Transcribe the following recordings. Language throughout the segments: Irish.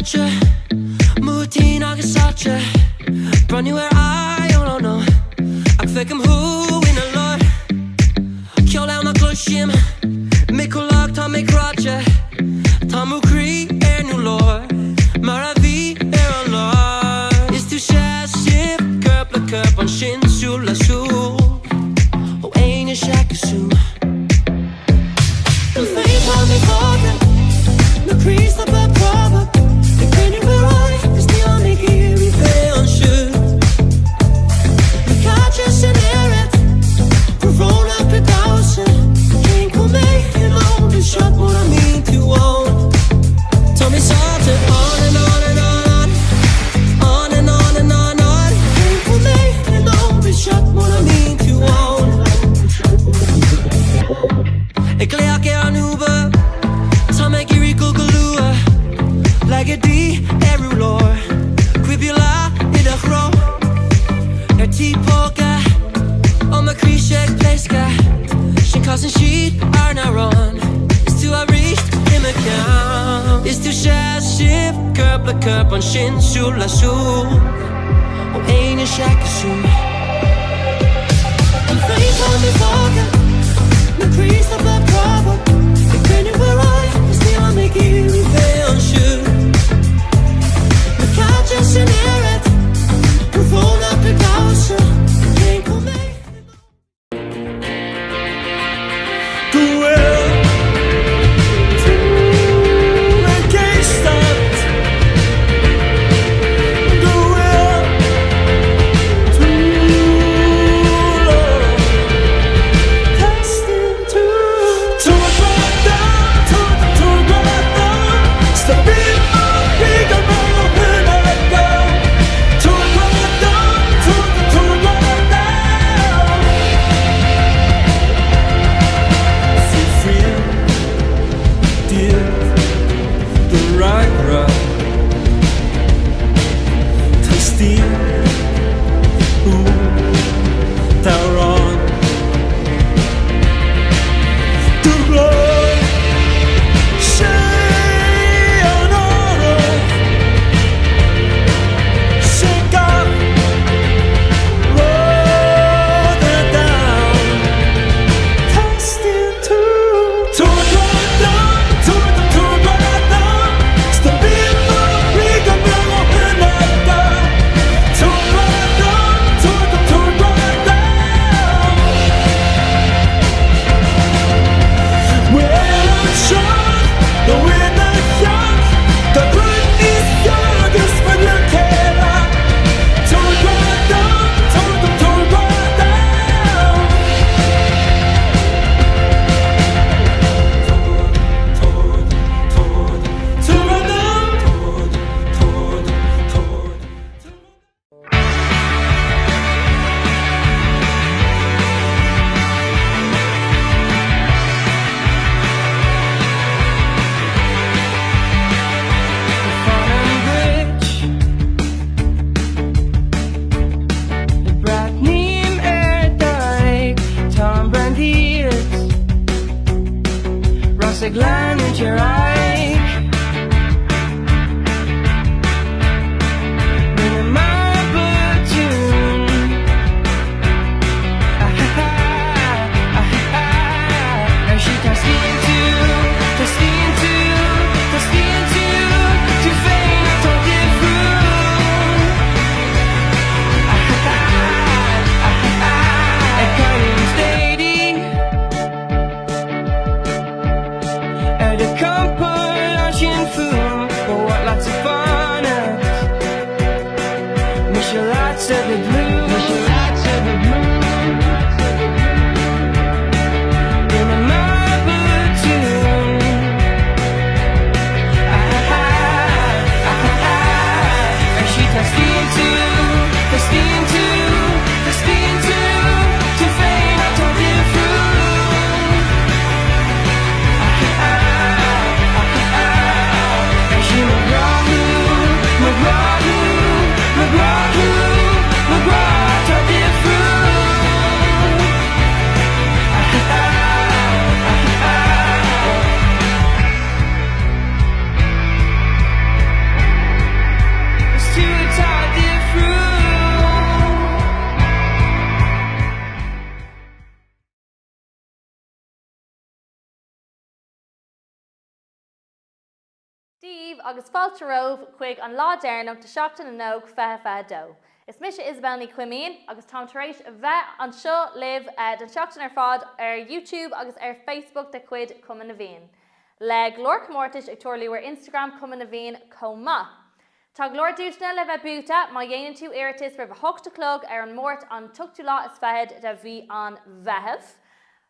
Versace, 무티나게 샀지. Brand new eye, oh no no. 악색금 후인 알로. 겨울에나 글심, 미콜락 다 미크라제. 다무 크리 air new lord. 마라비 air alert. It's too shabby, curb la curb on shin sur la sou. Oh ain't it shaky soon. The face on me forget. No crease up a problem. The green you were right is the only gear we fail should. We catch us in air it. We roll up the thousand. Can't come me, you know the shot what I mean to own. Tell me something on and on and on. On and on and on and on. Can't come me, you know the shot what I mean to own. Éclair qui est en Uber. Tamegiri Gugalua. Lagadi Erulor. Quibula in a row. Her tea polka. On my Krishek place guy. She causing sheet are not run. It's too I reached him account. It's too shy shift. Curb la curb on shin sur la sou. Oh ain't it shaky soon. I'm face on me forget. No crease of the problem. The green you were right is the only gear we fail should. We catch us in air it. We roll up the thousand. Can't come me. Glen in your eye. Bringing my platoon. And she turns me into to fame I told you through. A cutting steady. And the company Steve agus fáilte romh chuig an lá déarnach de seachtain an nóg feathe dó. Is mis Isabel ní cuimín agus tá tar éis bheith an seo libh den seachtain ar fád ar YouTube agus ar Facebook de chuid Cumann na Bhíon. Le glór mórtais ag tuairliú ar Instagram Cumann na Bhíon comma. Tá glór dúisna le bheith buta má dhéanaan tú éiritas ar bheith hochta clog ar an mórt an tuchtú lá is fehead de bhí an bheitheh.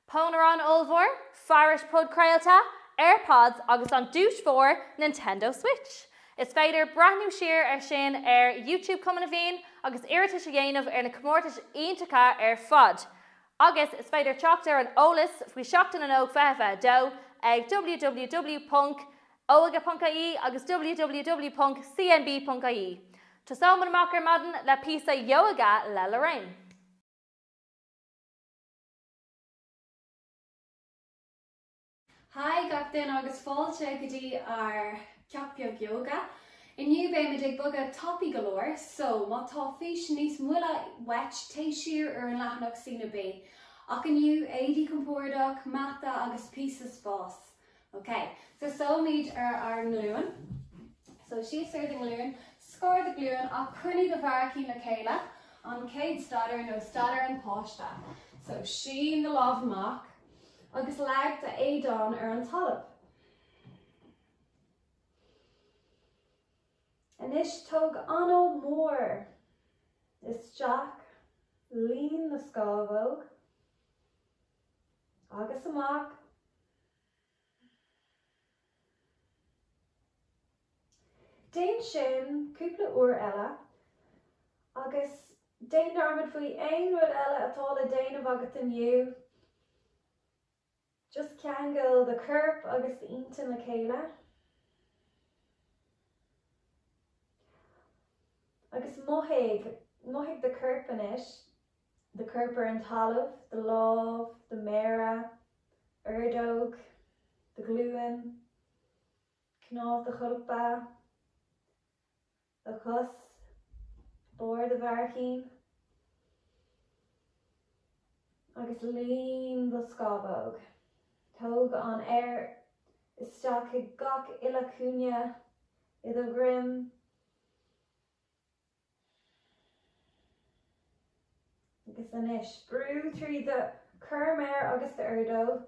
Pónar an olmhór, Farish Podcrailta, AirPods agus an dúis fór Nintendo Switch. Is féidir brathnú siar ar sin ar YouTube Cumann na Bhíon agus éiritas a dhéanamh ar na comórtais iontacha ar fad. Agus is féidir teacht ar an ólas faoi seachtain an óg feathe dó ag www.oiga.ie agus www.cnb.ie. Tá amach ar madan le píosa yoga le Lorraine. Hi, gachtain agus fáilte go dtí ar ceapbeag yoga. Inniu bé me ag bugad topi galore, so má tá fís níos muile wet téisiir ar an leathnach sína bé. Ach inniu éadí compordach, mata agus písa spás. Okay, so míid ar ngluúin. So sios ar the ngluúin, scór the glúin ach chuinnig go bhharcí na céile an céad stadar nó stadar an páiste. So sin the lámh amach, agus leag de éadán ar an talamh. Inis tug anó mór. Is Jack, lín na scábhóg, agus amach. Déan sin cúpla uair eile, agus déan armad faoi aon rud eile atá le déanamh agat inniu. Just ceangail the curp agus the ionta na céile. Agus mothig the curp inis, the curp ar an talamh, the lámh, the mara, ardóg, the glúin, cnáth the chulpa, the chus, bór the bharcín, agus lín the scábhóg. Tug an air isteach ag gach ila cúne I the grim. Agus inis brú trí the curmare agus the ardó.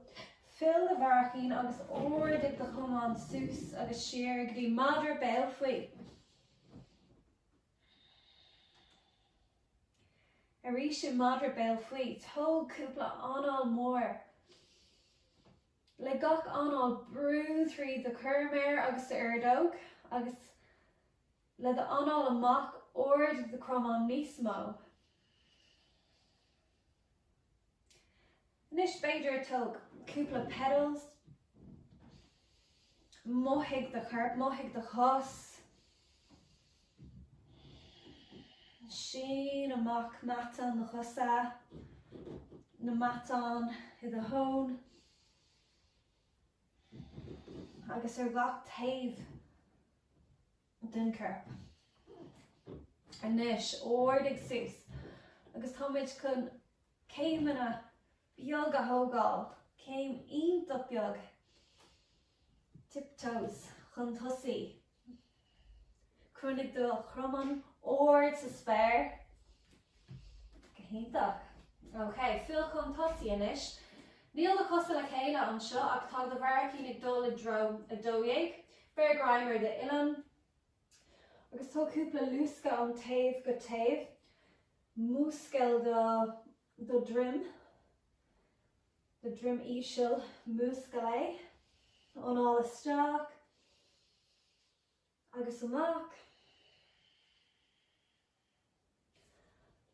Fill the bharcín agus óirdig the chumán sús agus siar ag dí madra béil faoi. Arís sin madra béil faoi, tug cúpla anál mór. Le gach anál brú trí the curmare agus the ardóg, agus le the anál amach ord the cromán níos mó. Nis beidir tug cúpla petals, mothig the curp, mothig the chus, sin amach matan the chusa, na matan I the hone. Agus ar gach taobh den curp. Inis óirdig sús, agus táid chun céimena beag a thógáil, céim ionach beag, tiptoes, chun tosaí. Cruinnig do chroman óir sa spéir. Cahintach. Okay, fill chun tosaí inis. Níl na cosa le chéile an seo ach tá do bharcín ag dul a dóéig, bear grimer de ilan, agus tá cúpla lúsca an taobh go taobh, múscail do drim, the drim íseal múscail é, anál isteach, agus amach.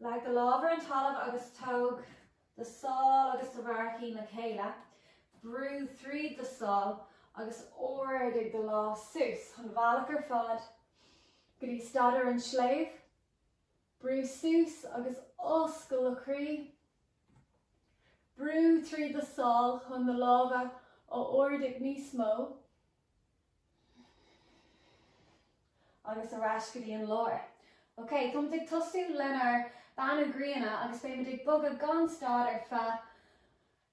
Leag the lábhar an talamh agus tug the sál agus the bharcín le chéile, brú tríd the sál agus óirdig the lá sús, an bhealach ar fad, go dtí stadar an sléibh, brú sús agus oscail le crí, brú tríd the sál chun the lábha ó óirdig níos mó, agus arás go dtí an láir. Okay, come dig tostu lenar banna griana agus bé me dig bugad gan stad ar fa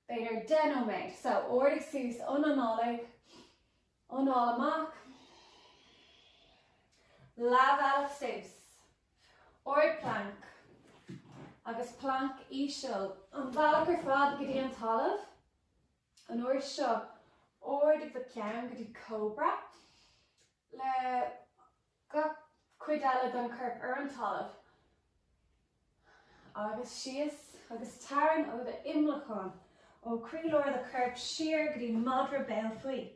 beidir denomate. So ordig sús onanálig, onál amach, Lábhealach suas. Ord plank. Agus plank ísio. An bhealach ar fad go dtí an talamh. An uair seo, ord ag the ceann go dtí cobra. Le ga cuid eile don curb ar an talamh. Agus sias, agus taran ó the imlachán. Ó crílóir the curb sheer go dtí madra béal faoi.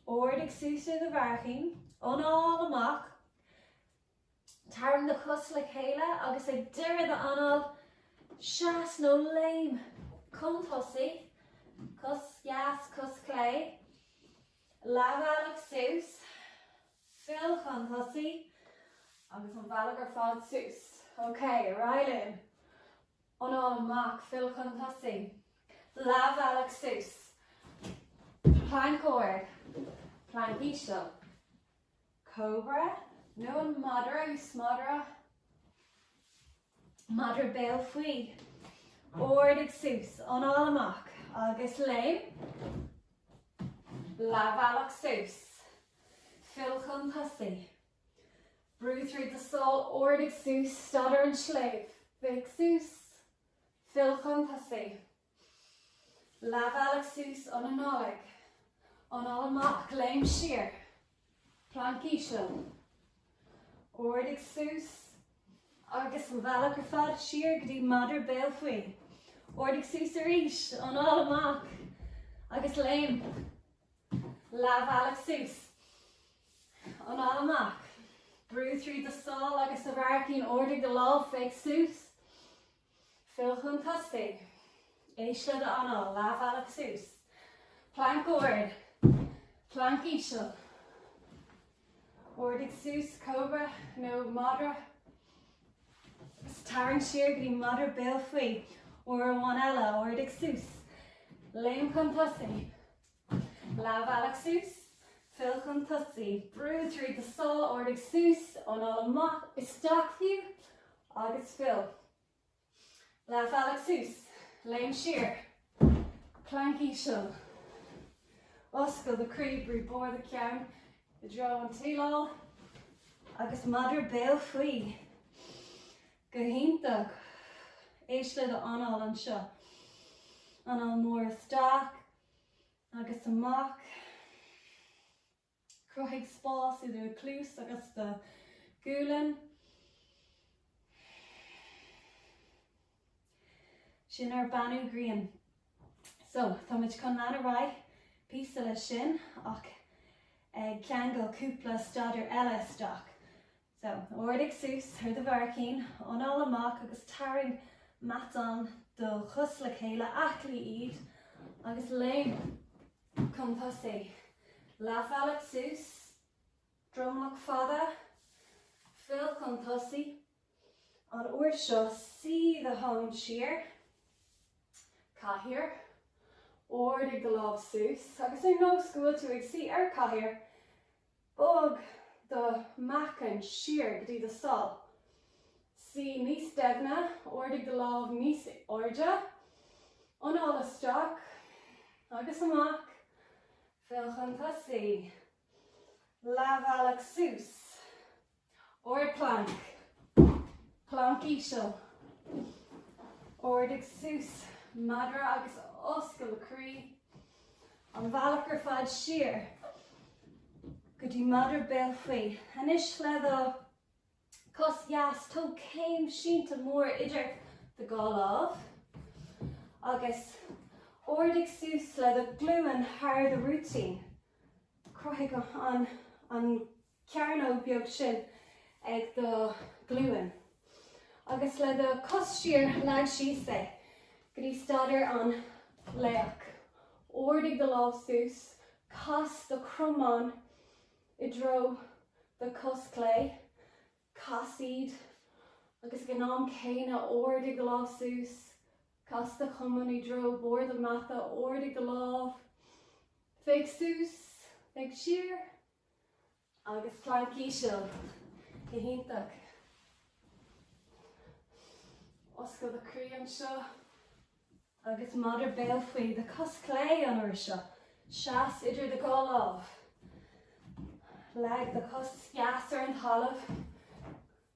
Ord ag súsa the bharchin, anál amach. Taran the cos le chéile, agus ag deireadh the anál seas nó léim. Con tosaí, cos gas, cos clay. Lábhealach suas. Fill con tosaí. Agus an bhealach ar fád suas. Okay, Rylin. Anál amach, fill con tosaí. Lábhealach suas. Plank ord. Plank ísio. Cobra. No an madra, usmadra. Madra béal faoi. Ord ag suas. Anál amach. Agus léim. Lábhealach suas. Fill con tosaí. Brew through the soul. Ord ag suas. Stodder an sléibh. Big suas. Fill con tosaí. Lábhealach suas an análig. Anál amach. Léim sheer. Plank ísio. Ord ag suas. Agus an bhealach ar fad sheer go dtí madra béal faoi. Ord ag suas arís. Anál amach. Agus léim. Lábhealach suas. Anál amach. Brew through the soul agus a bharcin. Ord ag the lámh ag suas. Fill con tosaí. Éisle the anál. Lábhealach suas. Plank ord. Plank ísio. Ord ag suas. Cobra. No madra. Taran sheer go dtí madra béal faoi. Or an eile. Ord ag suas. Léim con tosaí. Lábhealach suas. Fill con tosaí. Brew through the soul. Ord ag suas. Anál amach. Isteach fiú. Agus fill. Lábhealach suas. Léim sheer. Plank ísio. Oscail the creep. Bor the ceann. The draw an tílál. Agus madra béal faoi. Go hintach. Éisle the anál an seo. Anál mór isteach. Agus amach. Cruthig spás idir a clús agus the gúlan. Sin ar banú grian. So, tá muid chun leat ará píosa le sin ach ag ceann go cúpla staidir eile isteach. So, ord ag suas ar the bharcin, anál amach agus taring matan do chus le chéile achlaí iad agus léim con tosaí. Lábhealach suas. Drumlach fada. Fill con tosaí. An uair seo see the hone sheer. Cahir. Ord ag the lámh suas. Agus ag nó scoil tú ag see ar cahir. Bog the machan sheer go dtí the sol. See níos degna. Ord ag the lámh níos orja. Anál isteach. Agus amach. Fill con tosaí. Lábhealach suas. Ord plank. Plank ísio. Ord ag suas. Madra agus oscail the crí. An bhealach ar fad sheer. Go dtí madra béal faoi. Hanis le the cos gas tó céim sínta mór idir the gá lámh. Agus ord ag suas le the gluúin thar the routine. Cruthig an cearnó beag sin ag the gluúin. Agus le the cos sheer lag síosa. Go dtí staidir an léach. Ord ag the lámh suas. Cos the crumán. I dro the cos clay. Cos iad. Agus gnám céine ord ag the lámh suas. Cos the cuman I dro bor the matha. Ord ag the lámh. Fig suas. Fig sheer. Agus plank ísio. Go hintach. Oscail the crí an seo. Agus madra béal faoi. The cos clay an uair seo. Seas idir the gá lámh. leg the cos jasar and talamh,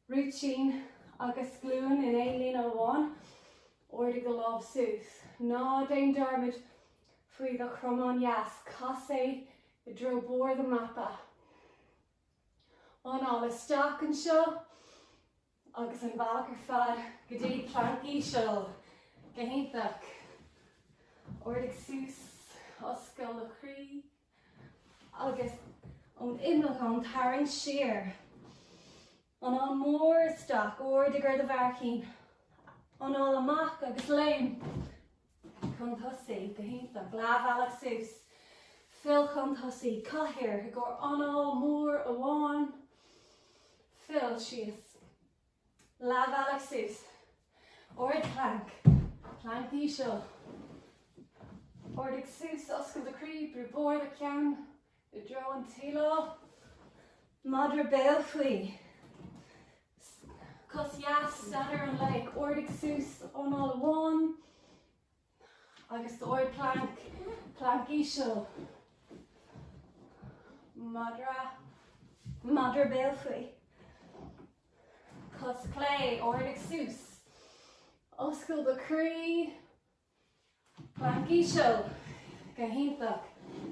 routine agus glúin in élín ó bháin, ordig go láb sús. Ná dain dermid faoi the cromán jas, cos é I dro bór the mappa. An isteach an seo, agus an bhealach ar fad go dtí plancaí seo, go héintach. Ordig sús oscail le crí, agus ón imlach an tarann siar. An mór isteach ordig ar the bharcín, an amach agus léim. Chun thosaí go héintach, leabhealach sús. Phil chun thosaí caithear gur anall mór a bháin. Phil sios. Leabhealach sús. Ord plank. Plancaí seo. Ordig sús oscail de crí, brú bór the ceann, I dro an tílá. Madra béal faoi. Cos jas stadir an lake, ordig sús anall a bháin. Agus the ord plank, plancaí seo. Madra béal faoi. Cos clay, ordig sús. Oscail de crí. Plancaí seo. Go héintach.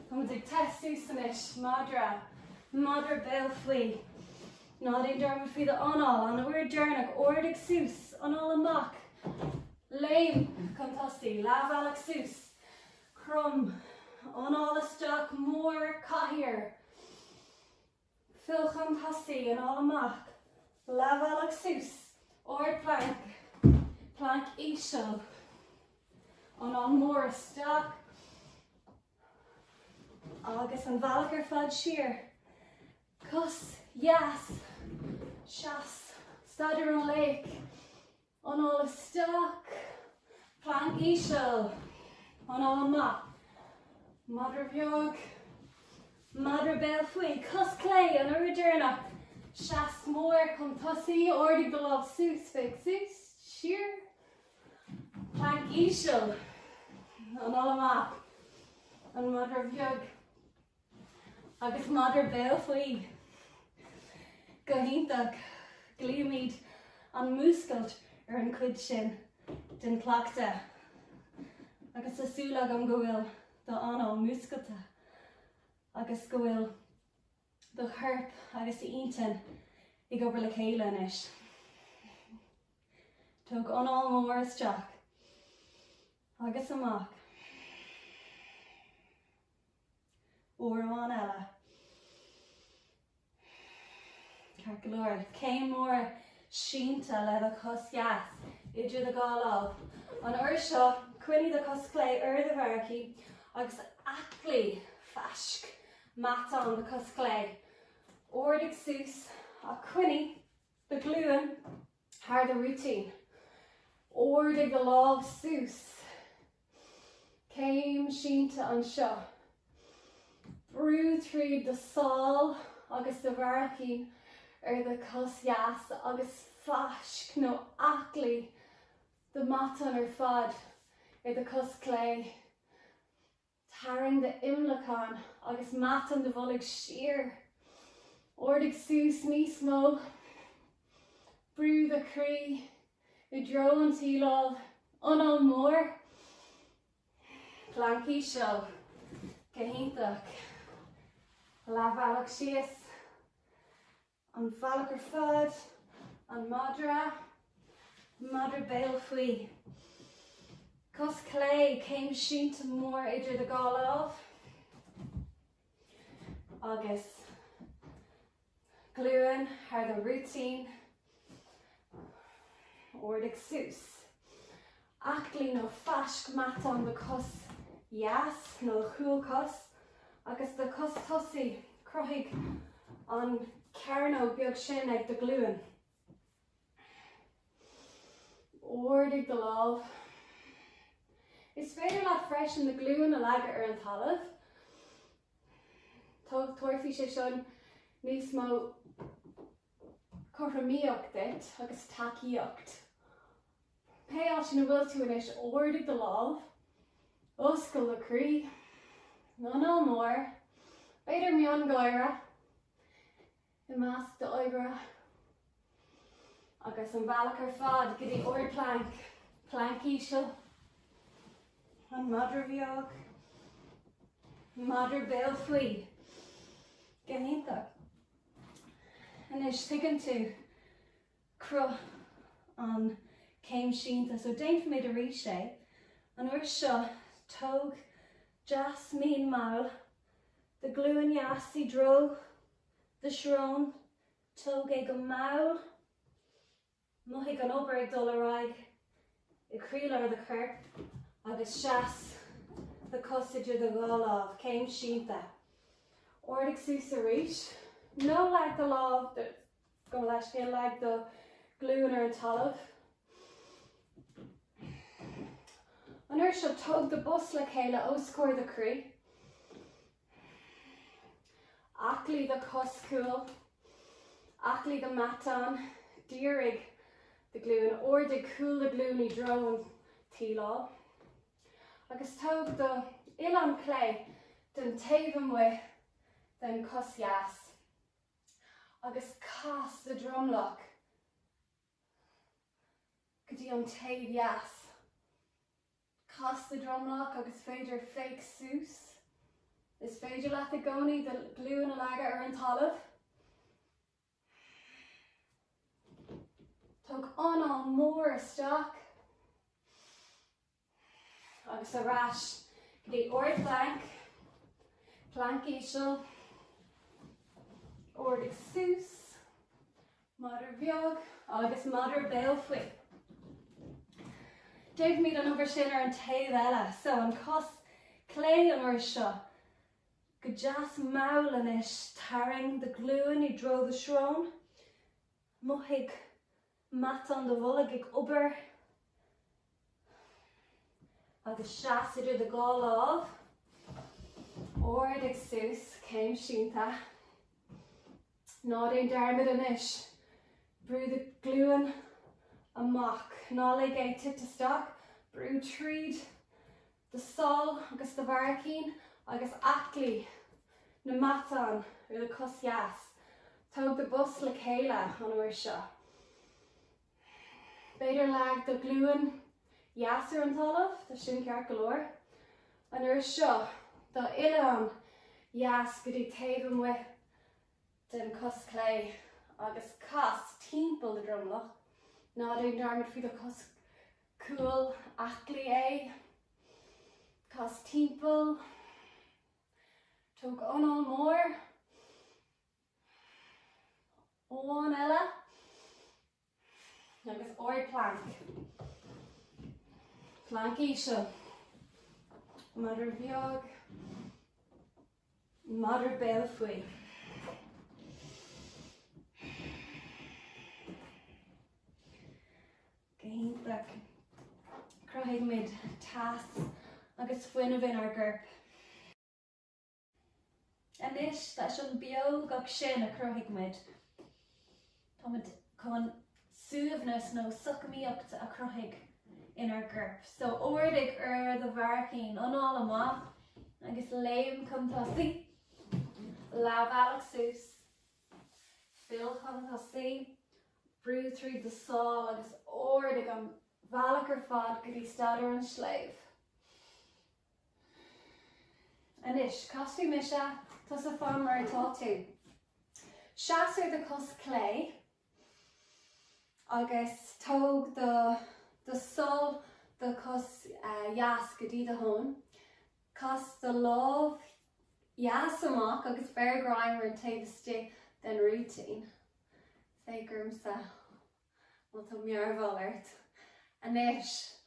Tá ag test sús inis. Madra béal faoi. Ná daon dermid faoi the anall, an bhuair dearnach, ordig sús, anall amach. Léim chun tosaí, leabhealach sús. Crum, anall isteach, mór caithear. Phil chun tosaí, anall amach. Leabhealach sús. Ord plank. Plancaí seo. Anall mór isteach. Agus an bhealach ar fad siar. Cos jas. Seas. Stadir an lake. Anall isteach. Plancaí seo. Anall amach. Madra bheag. Madra béal faoi. Cos clay an uair dearnach. Seas mór chun tosaí, ordig go láb sús fig sús. Siar. Plancaí seo. Anall amach. An madra bheag. Agus madra béal faoi. Go héintach. Glíomid an múscailt ar an cuid sin den cleachta. Agus asúla am go bhfuil do anall múscailte. Agus go bhfuil do chirp agus the intin I go le chéile inis. Tug anall mór isteach. Agus amach. Uairmán eile. Ceart go leor. Céim mór sínta le the cos jas, idir the gáláb. An uair seo, cuinní the cos clay ar the bharcí, agus aclaí fasc mata on the cos clay. Ordig sús, a cuinní the glúin, haar the routine. Ordig the láb sús. Céim sínta an seo. Brú tríd the sál, agus the bharcín, ar the cos jas, agus fasc nó aclaí the matan ar fad ar the cos clay. Tarann the imlachán, agus matan the bhulig siar. Ordig sús níos mó. Brú the crí. I dro an tílá. Anall mór. Plancaí seo. Go héintach. Leabhealach sios. An bhealach ar fad. An madra béal faoi. Cos clay céim sínta mór idir the gáláb. Agus glúin haar the routine. Ordig sús. Aclaí nó fasc mata on the cos jas nó chúl cos. Agus the cos tosaí croigh an cearnó beag sin ag the glúin. Ordig the láb. Is féidir le freisin the glúin a leagadh ar an talamh. Tuairfí sé sin níos mó choramíocht dit agus takeíocht. Péál sin bhfuil tú inis ordig the láb. Oscail le crí. Anall mór. Beidir mion gáire. I measc de oibre agus an bhealach ar fad go dtí oir plank ísio, an madra bheag, madra béal faoi, gannítha. And is tuigeann tú cruth an céim sínta, so déint méid a rí sé, an uair seo tóg jasmine maul, the gluúin jasí dro, the shrón, tóg ag an maul, muigh an obair ag dul araig, I crílar the chur, agus seas the cosaidir the gáláh, céim sínta. Ordig sús a rís, no like the láh, go leis cin like the gluúin ar an talamh. An uair seo tóg the bus le chéile ó scóir the crí. Aclaí the coscúil, aclaí the matan, dírig the gluúin, ordig cúil the glúin I drone tílá. Agus tóg the ilan clay den taobhann with den cosjas. Agus cas the drumlock go dtí an taobh jas. Cas the drumlock agus féidir fake sús. Is féidir leat a gcónaí the glúin a leagadh ar an talamh. Tóg an mór isteach. Agus a rás go dtí oir plank ísio, ordig sús, madra bheag, agus madra béal faoi. Déag míad an uair sin ar an taobh eile, so an cos clé an uair seo, go jas maul anis tarring the glúin I dro the shrón, muigh matan de bhullaigh ag obair, agus seasidir the gáláh, ordig sús, céim sínta. Nádaon dermid anis, brew the glúin amach, nálaigh é titeach, brew tríd, the sol agus the bharacín, agus aclaí na matan ar the cosjas. Tóg the bus le chéile an uair seo. Beidir leag the glúin jas ar an talamh, the sin ceart go leor. An uair seo, the ileán jas go dtí taobhann with den cos clay, agus cas timpeall the drumloch. Nádaon dermid faoi the cos cúil aclaí é, cas timpeall, tóg an mór, óan eile, agus oir plank. Plank ísio, madra bheag, madra béal faoi. Gaiintach cruthigh mid tas agus fuinneamh in ar gurp. Anis tá sin beag ag sin a cruthigh mid. Tá mid chun suamhnas nó sucamíocht a cruthigh in our gurp. So ordig the bharacín anál amach agus léim chun tosaí, lá bhealach sús, fill chun tosaí, brew through the sol agus ordig an bhealach ar fad go dtí staidir an sléibh. Anis, cosú mise tas a fan mar atá tú. Seasar the cos clay agus tóg the sol the cos jas go dtí the hón. Cos the lámh jas amach agus bear grimer an taobh sti den routine. Fégurmsa má tá mearbhall airt. Anis,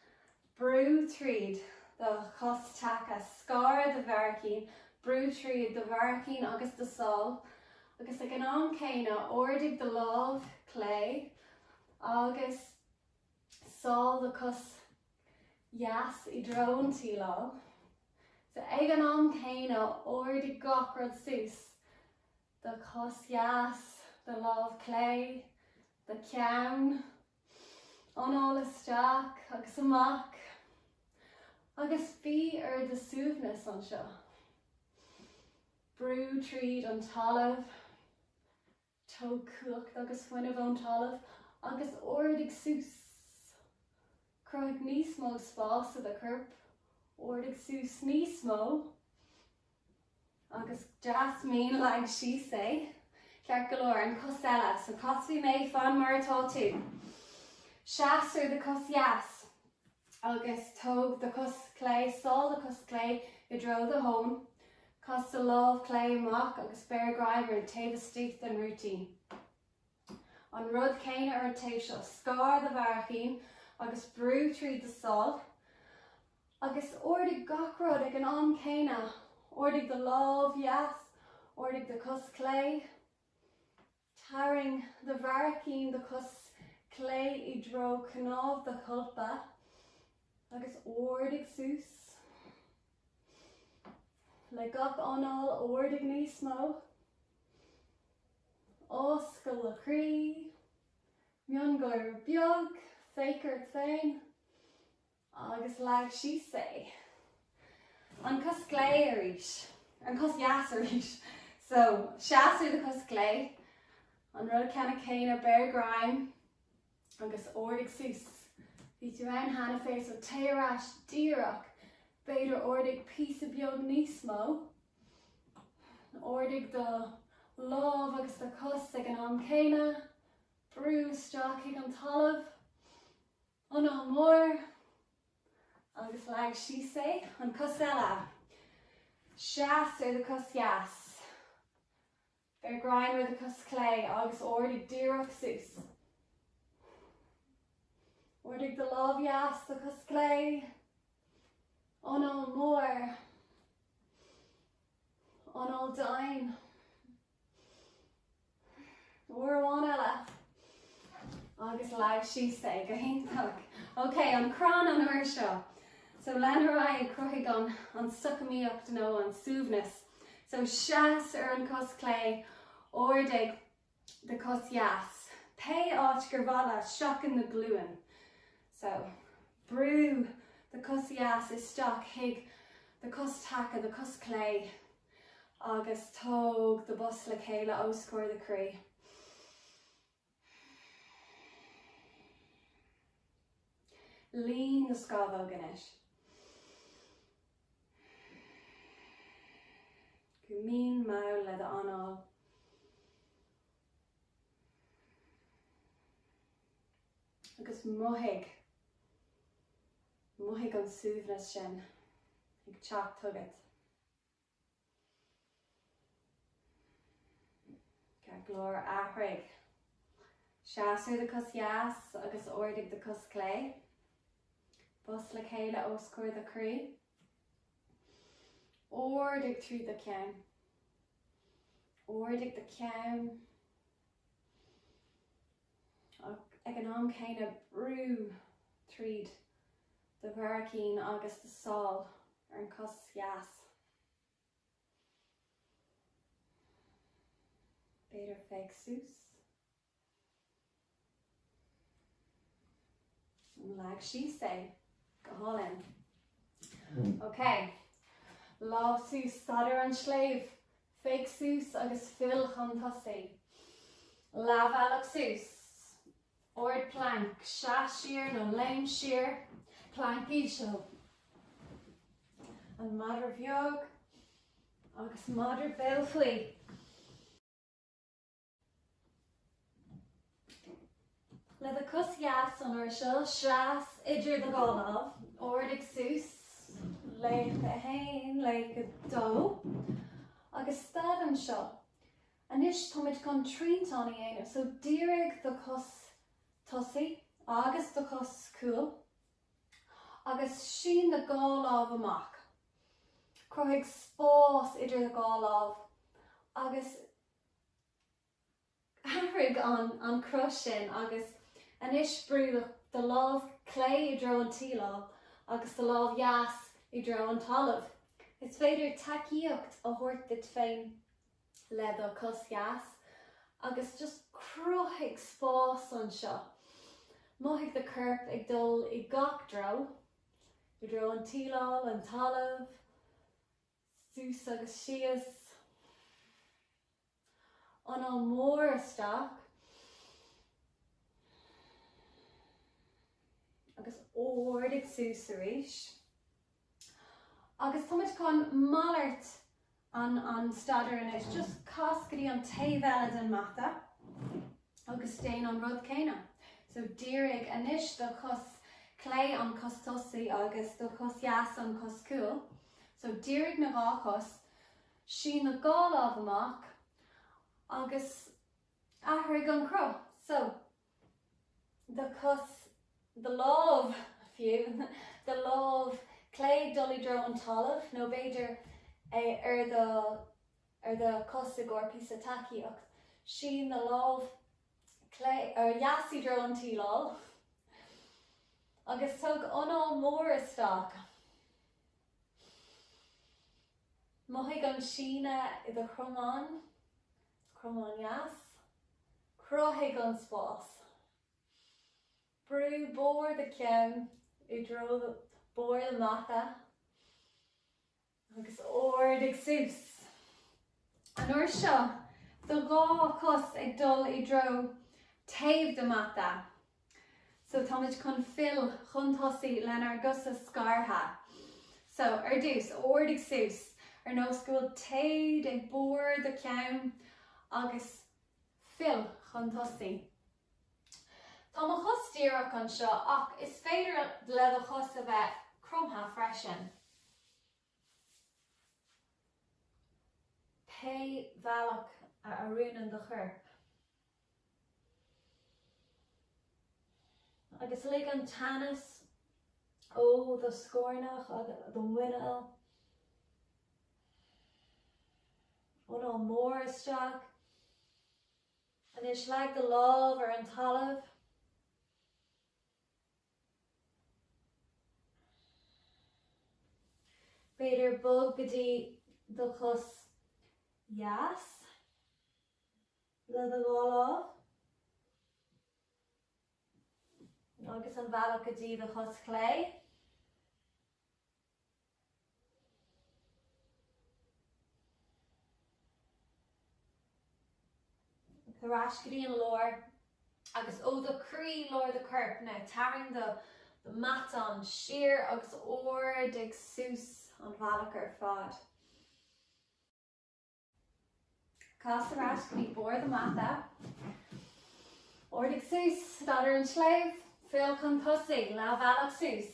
brew tríd the cos taca, scar the bharacín, brew tríd the bharacín agus the sol, agus ag an am céine ordig the lámh clay, agus sol the cos jas I drone tílá. So ag an am céine ordig gachrad sús the cos jas, the lámh clay, the ceann, anál isteach agus amach, agus bhí the suamhnas an seo. Brew tríd an talamh, tó cuacht agus fuineh ón talamh agus ordig sús. Croig níos mó spás a curb, ordig sús níos mó. Agus Jasmine like she say, ceart galore an cosella, so cosfi mé fan martá tú. Seaar the cos jas, agus tóg the cos clay, sol the cos clay, I dro the home. Cos the love clay mock agus bear griber tave steep than routine. On rud cane or taisha, scar the varachine, agus brew through the sol. Agus ordig gockrod ag an on cana, ordig the love yes, ordig the cos clay. Tarring the varachine the cos clay I dro canov the culpa, agus ordig sus. Le gach onal ordig níos mó. Oscail le crí, mion goir beag, faker féin, agus lag she say. An cos clay arish, an cos jas arish. So, seaar the cos clay, an rud canna céine bear grime, agus ordig sus. Bhí tú an hana fér so teirash díreach, beidir ordig piece of beag níos mó. Ordig the love agus the cos ag an am céine, brew stock ag an talamh, an mór, agus lag she say, an cosella. Seaar the cos jas, bear grimer the cos clay, agus ordig díreach sus. Ordig the love jas the cos clay, an mór, an dain. Or one ella. Agus lag she say, go hintach. Okay, an cran an ursha. So lenarai crochig an suckami up to know an suvness. So shas an cos clay, ordig the cos jas. Pay ot gervala, shocking the gluin. So brew the cos jas is stock hig the cos taka, the cos clay. Agus tog the bus le céile oscóir the cree. Lean the scavo ganesh. Gumeen mau le the anal. Agus mohig. Mohig an suvnas sin. Ig chak tuget. Glor ahrig. Seaar the cos jas agus ordig the cos clay. Bus le céile oscóir the cree. Ordig through the ceann. Ordig the ceann. Ag an am céine brew tríd the varachine agus the sol ar an cos jas. Beidir fake sus. Like she say, go in. Okay. Love sus stadar an slave. Fake sus agus fil chan tosi. Lav alak sus. Ord plank. Shas shear no lame shear. Plank isho. An madr viog. Agus madr belfli. Le the cos jas an ursha, shas idr the golav, ordig sus, le the hain, like a dough, agus stad an sha. Anish tomit con treat on ena, so dirig the cos tosi, agus the cos cool, agus sheen the golav a mock. Croig spos idr the golav, agus harig on crushin, agus Anish brew the love clay I dro an tila, agus the love jas I dro an talamh. It's féidir takeíocht a hort dit féin le the cos jas, agus just crochig spás an seo. Mohig the curp ag dul I gach dro, I dro an tila an talamh, sus agus sias. an mór isteach agus ordig sús arís. Agus táid chun mallart an stadar in is just cascaí an taobhheile den mata agus déan an rud céine. So dírig anis do chus clé an cos tosaí agus do chus jas an cos cool. So dírig na gáchos sin na gáláh amach agus ahraigh an cro. So the love fiú, the love clé dully dro an talamh nó beidir ar the cos a gorpi sa taci ach sin the love clé yassi dro an tílal agus tug anál mór isteach. Moigh an sína I the chromán jas, croigh an spás. Brú bór the ceann I dro bór the mata agus ordig sús. An uair seo, do gá cos ag dul I dro taobh the mata. So táid chun fill chun tosaí lenar gusa scartha. So ar dús, ordig sús, ar nó scoil taobh ag bór the ceann agus fill chun tosaí. Tá mo chus díreach an seo ach is féidir le a chus a bheith crumtha freisin. Pe bhealach a rúnan de chur. Agus le an tanas ó the scornach agus the winil ó nó mór isteach and is like the love or an talamh. Beidir bug gotí do chus jas le the gáláh agus an bhealach gotí do chus clé. Tharás gotí an lór agus ó the crí lór the curp now tarring the mat on sheer agus ordig sús an bhealach ar fad. Cas tharás gotí bór the mata ordig sús stadar an sléibh fill chun tosaí le bhealach sús.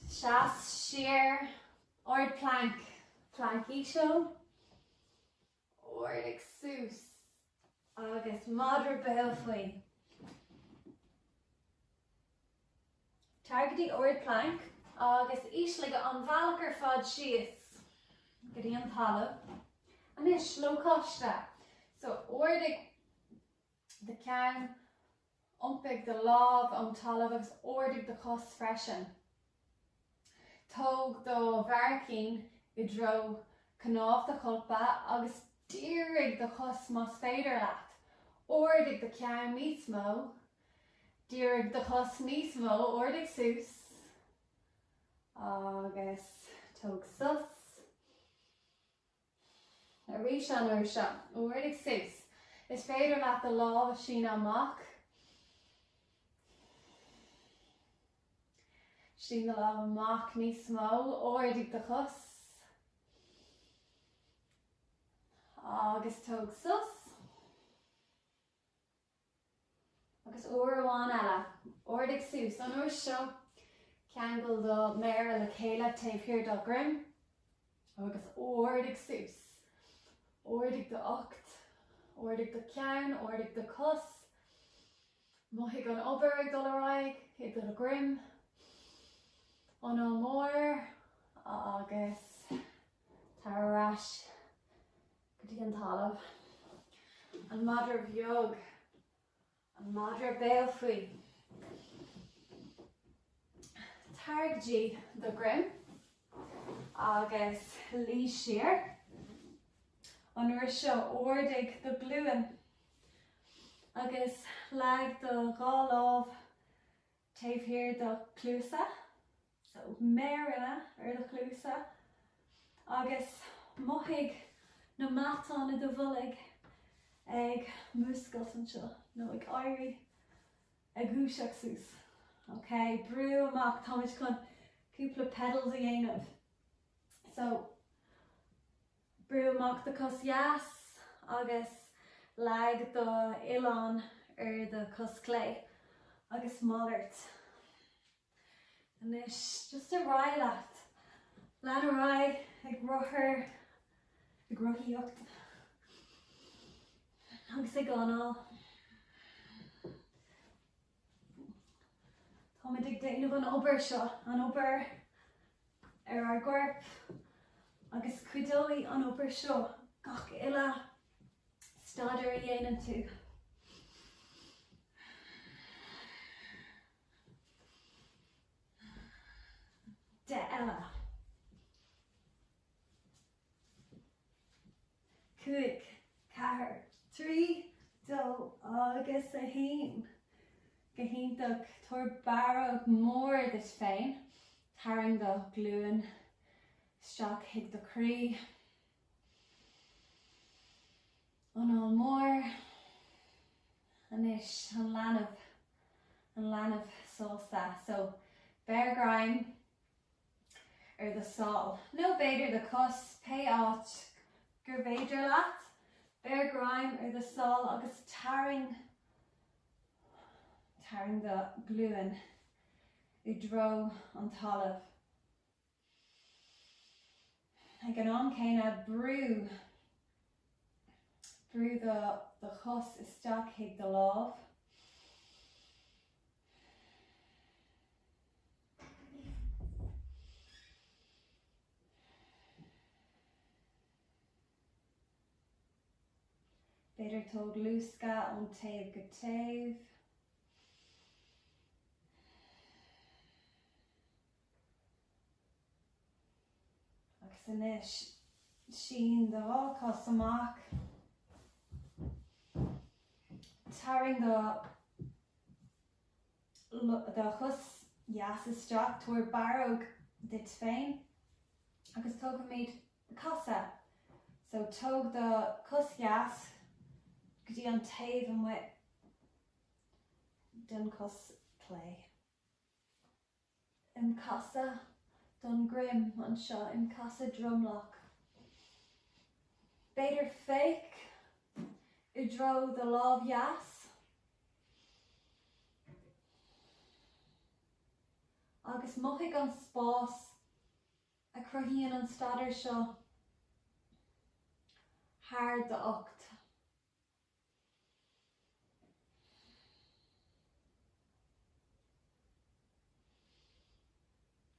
Seas sheer ord plank ísio ordig sús agus madra béal faoi. Targetí ord plank agus íslige an bhealach ar fad sios gotí an talamh an is lo costa. So ordig the ceann umpig the lámh an talamh agus ordig the cos freisin. Tóg do bharcín I dro cnámh the chulpa agus dírig the cos más féidir leat. Ordig the ceann níos mó, dírig the cos níos mó ordig sús agus tóg sus. Arís an uair seo, ordig sús. Is féidir leat the lámh sin amach. Sin the lámh amach níos mó ordig the cos agus tóg sus. Agus uair amháin eile, ordig sús. An uair seo ceangal do méar le chéile taobh hir do grim agus ordig sús. Ordig the ocht, ordig the ceann, ordig the cos. Moigh an obair ag dul araig, ag dul grim. An mór agus tarrás gotí an talamh. An madra bheog. An madra béal faoi. Targdí the grim agus lí siar. An uair seo ordig the gluúin agus leag do gálámh taobh hir do clúsa. So méarna ar the clúsa agus moigh na matán do bhulig ag muscles an seo, nó ag airí ag húiseach sús. Ok, brú amach táid chun cúpla pedals a dhéanamh. So, brú amach the cos jas agus lag do Ilan the cos clay agus mollart. And it's just a rai laat. Laat a rai ag rocher ag rochíocht. Agus ag ganál. Tá mé ag déanamh an obair seo, an obair ar gorp agus cuidóí an obair seo gach ile staidir a dhéanam tú. De eile. Cuig, ceathair, trí, dó agus a haon. Gehéintach tor barog mór this féin, tarring do gluúin isteach hiag do crí. Anál mór, anis an lanamh sósta. So, bear grime the sol. No beidir the cos pay out gur beidir lat. Bear grime the sol agus tarring the gluúin I dro an talamh. Ag an céine brú the chos isteach hiag the lámh. Beidir tóg lúsca an taobh go taobh. Agus inis sin the cos amach. Tarring the chus jas isteach tuair barog dit féin. Agus tóg méid casa. So tóg the cos jas gotí an taobh an wit den cos clay. In casa don grim an seo in casa drumlock. Beidir fake I dro the lámh jas. Agus mochaigh an spás a cruthíonn an staidir seo thar de ocht.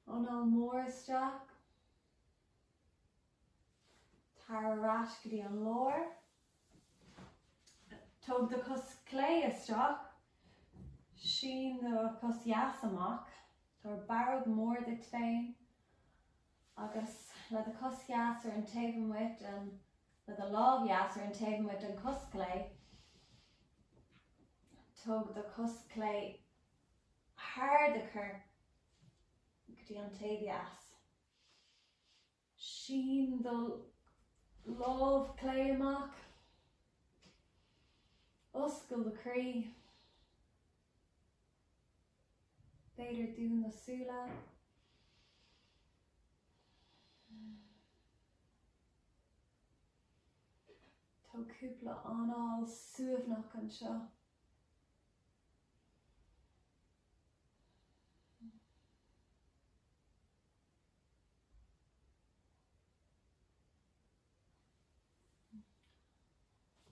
Anál mór isteach. Tar arás go dtí an lór. Tóg the cos clay isteach. Sin the cos jas amach. Tar barog mór dit féin. Agus le the cos jas ar an taobh wit and le the lámh jas ar an taobh wit an cos clay. Tóg the cos clay hard a cur. An taobh jas. Sin the lámh clay amach. Oscail the crí. Beidir dún the súla. Tá cúpla anál suamhnach an seo.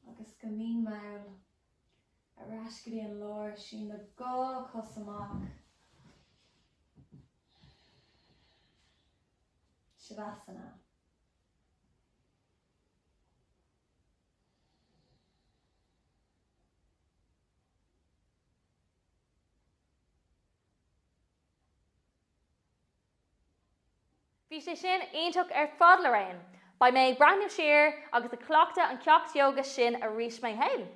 Agus go mín mail arás go dtí an lór sin the gá cos amach. Shavasana. Bhí sé sin aontóg fad le raon, ba mé brandú siar agus a clochta an ceacht yoga sin a rís mé hail.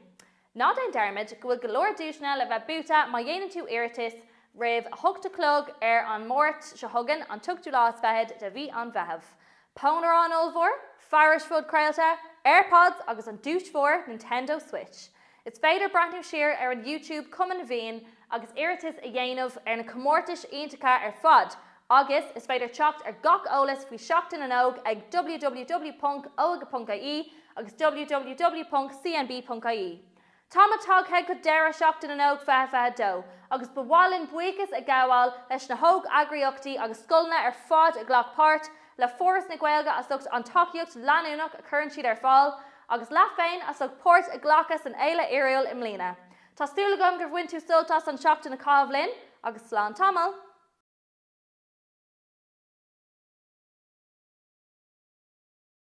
Ná daon dermid go bhfuil go leor dúisna le bheith buta má dhéanann tú iiritas ribh thugta clog an mórt se thugan an tugtú lás bheithid de bhí an bheitheh. Pónar an Olvor, Farish Fud Crailta, AirPods agus an dúis for Nintendo Switch. It's féidir brathnú siar an YouTube cuman bhíon agus iritas a dhéanamh na comórtais iontacha fad. Agus is féidir teacht gach ólas faoi seachtain an óg ag www.oga.ie agus www.cnb.ie. Tá atá go deire seachtain an óg feathe dó, agus bhálinn buchas a gabháil leis na hóg agriochtaí agus scolna fad a ghlach páirt, le fóras na Gaeilge as lucht an takeíocht leanúnach a churann siad fáil, agus le féin as lucht pórt a ghlachas an éile iiriúil im lína. Tá stúla gom gur bhain tú sultas an seachtain na Cábhlinn agus slán tamil.